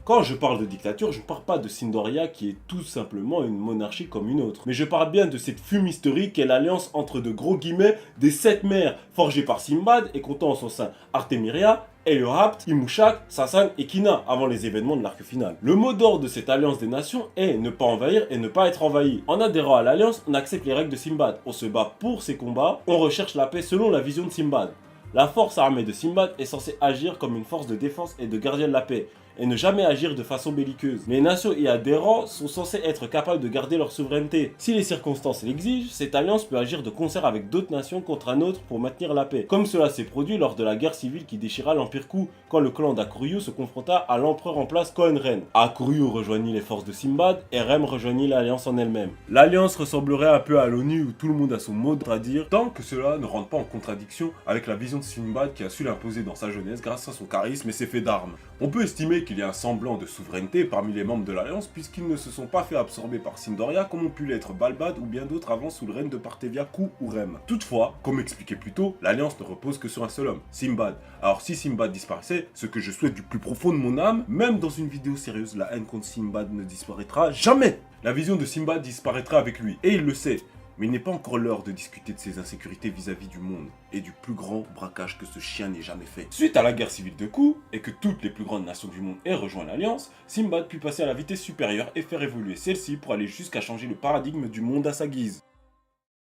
Quand je parle de dictature, je ne parle pas de Sindoria qui est tout simplement une monarchie comme une autre. Mais je parle bien de cette fumisterie qu'est l'alliance entre de gros guillemets des 7 mers forgées par Simbad et comptant en son sein Artemiria, Heliohapt, Imushak, Sasan et Kina avant les événements de l'arc final. Le mot d'ordre de cette alliance des nations est ne pas envahir et ne pas être envahi. En adhérant à l'alliance, on accepte les règles de Simbad, on se bat pour ses combats, on recherche la paix selon la vision de Simbad. La force armée de Simbad est censée agir comme une force de défense et de gardien de la paix, et ne jamais agir de façon belliqueuse. Les nations y adhérents sont censées être capables de garder leur souveraineté. Si les circonstances l'exigent, cette alliance peut agir de concert avec d'autres nations contre un autre pour maintenir la paix, comme cela s'est produit lors de la guerre civile qui déchira l'Empire Ku, quand le clan d'Akuryu se confronta à l'empereur en place Kohenren. Akuryu rejoignit les forces de Simbad et Rem rejoignit l'alliance en elle-même. L'alliance ressemblerait un peu à l'ONU où tout le monde a son mot à dire, tant que cela ne rentre pas en contradiction avec la vision de Simbad qui a su l'imposer dans sa jeunesse grâce à son charisme et ses faits d'armes. On peut estimer qu'il y a un semblant de souveraineté parmi les membres de l'Alliance puisqu'ils ne se sont pas fait absorber par Sindoria comme ont pu l'être Balbad ou bien d'autres avant sous le règne de Partevia, Ku ou Rem. Toutefois, comme expliqué plus tôt, l'Alliance ne repose que sur un seul homme, Simbad. Alors si Simbad disparaissait, ce que je souhaite du plus profond de mon âme, même dans une vidéo sérieuse, la haine contre Simbad ne disparaîtra jamais. La vision de Simbad disparaîtra avec lui, et il le sait. Mais il n'est pas encore l'heure de discuter de ses insécurités vis-à-vis du monde et du plus grand braquage que ce chien n'ait jamais fait. Suite à la guerre civile de Ku, et que toutes les plus grandes nations du monde aient rejoint l'Alliance, Simbad put passer à la vitesse supérieure et faire évoluer celle-ci pour aller jusqu'à changer le paradigme du monde à sa guise.